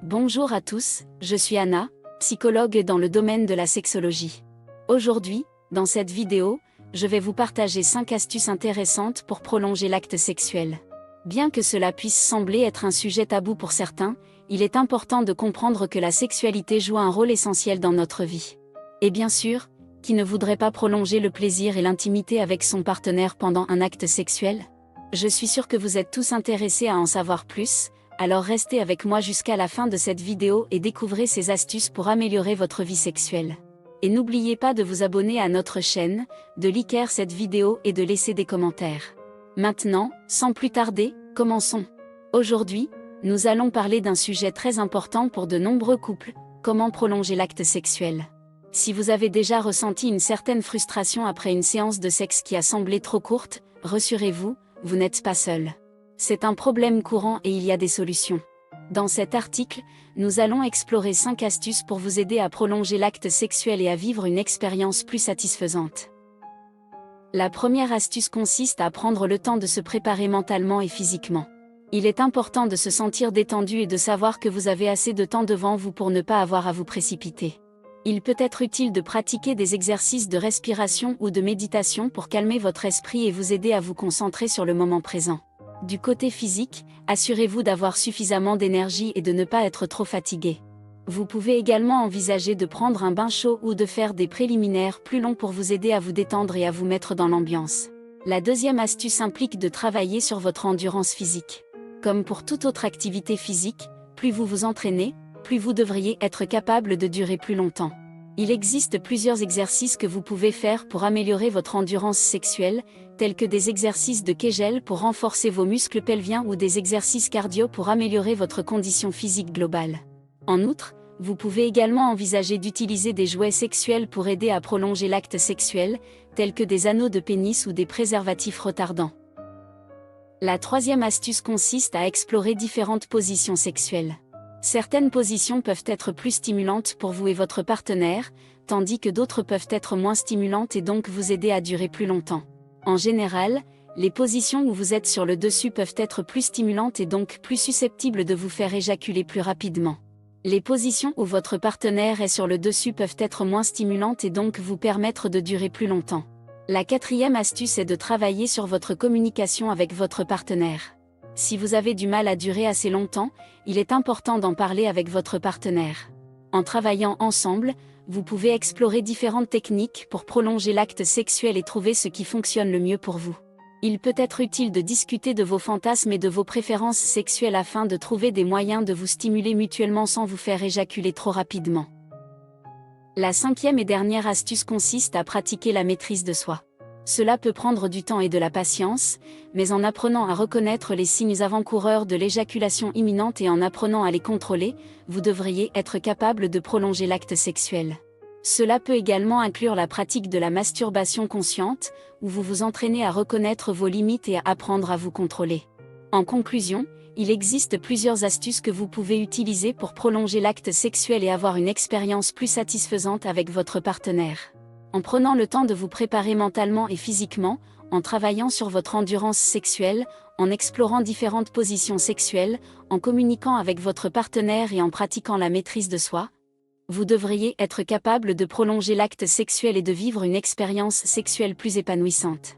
Bonjour à tous, je suis Anna, psychologue dans le domaine de la sexologie. Aujourd'hui, dans cette vidéo, je vais vous partager 5 astuces intéressantes pour prolonger l'acte sexuel. Bien que cela puisse sembler être un sujet tabou pour certains, il est important de comprendre que la sexualité joue un rôle essentiel dans notre vie. Et bien sûr, qui ne voudrait pas prolonger le plaisir et l'intimité avec son partenaire pendant un acte sexuel? Je suis sûre que vous êtes tous intéressés à en savoir plus, alors restez avec moi jusqu'à la fin de cette vidéo et découvrez ces astuces pour améliorer votre vie sexuelle. Et n'oubliez pas de vous abonner à notre chaîne, de liker cette vidéo et de laisser des commentaires. Maintenant, sans plus tarder, commençons. Aujourd'hui, nous allons parler d'un sujet très important pour de nombreux couples, comment prolonger l'acte sexuel. Si vous avez déjà ressenti une certaine frustration après une séance de sexe qui a semblé trop courte, rassurez-vous, vous n'êtes pas seul. C'est un problème courant et il y a des solutions. Dans cet article, nous allons explorer 5 astuces pour vous aider à prolonger l'acte sexuel et à vivre une expérience plus satisfaisante. La première astuce consiste à prendre le temps de se préparer mentalement et physiquement. Il est important de se sentir détendu et de savoir que vous avez assez de temps devant vous pour ne pas avoir à vous précipiter. Il peut être utile de pratiquer des exercices de respiration ou de méditation pour calmer votre esprit et vous aider à vous concentrer sur le moment présent. Du côté physique, assurez-vous d'avoir suffisamment d'énergie et de ne pas être trop fatigué. Vous pouvez également envisager de prendre un bain chaud ou de faire des préliminaires plus longs pour vous aider à vous détendre et à vous mettre dans l'ambiance. La deuxième astuce implique de travailler sur votre endurance physique. Comme pour toute autre activité physique, plus vous vous entraînez, plus vous devriez être capable de durer plus longtemps. Il existe plusieurs exercices que vous pouvez faire pour améliorer votre endurance sexuelle, tels que des exercices de Kegel pour renforcer vos muscles pelviens ou des exercices cardio pour améliorer votre condition physique globale. En outre, vous pouvez également envisager d'utiliser des jouets sexuels pour aider à prolonger l'acte sexuel, tels que des anneaux de pénis ou des préservatifs retardants. La troisième astuce consiste à explorer différentes positions sexuelles. Certaines positions peuvent être plus stimulantes pour vous et votre partenaire, tandis que d'autres peuvent être moins stimulantes et donc vous aider à durer plus longtemps. En général, les positions où vous êtes sur le dessus peuvent être plus stimulantes et donc plus susceptibles de vous faire éjaculer plus rapidement. Les positions où votre partenaire est sur le dessus peuvent être moins stimulantes et donc vous permettre de durer plus longtemps. La quatrième astuce est de travailler sur votre communication avec votre partenaire. Si vous avez du mal à durer assez longtemps, il est important d'en parler avec votre partenaire. En travaillant ensemble, vous pouvez explorer différentes techniques pour prolonger l'acte sexuel et trouver ce qui fonctionne le mieux pour vous. Il peut être utile de discuter de vos fantasmes et de vos préférences sexuelles afin de trouver des moyens de vous stimuler mutuellement sans vous faire éjaculer trop rapidement. La cinquième et dernière astuce consiste à pratiquer la maîtrise de soi. Cela peut prendre du temps et de la patience, mais en apprenant à reconnaître les signes avant-coureurs de l'éjaculation imminente et en apprenant à les contrôler, vous devriez être capable de prolonger l'acte sexuel. Cela peut également inclure la pratique de la masturbation consciente, où vous vous entraînez à reconnaître vos limites et à apprendre à vous contrôler. En conclusion, il existe plusieurs astuces que vous pouvez utiliser pour prolonger l'acte sexuel et avoir une expérience plus satisfaisante avec votre partenaire. En prenant le temps de vous préparer mentalement et physiquement, en travaillant sur votre endurance sexuelle, en explorant différentes positions sexuelles, en communiquant avec votre partenaire et en pratiquant la maîtrise de soi, vous devriez être capable de prolonger l'acte sexuel et de vivre une expérience sexuelle plus épanouissante.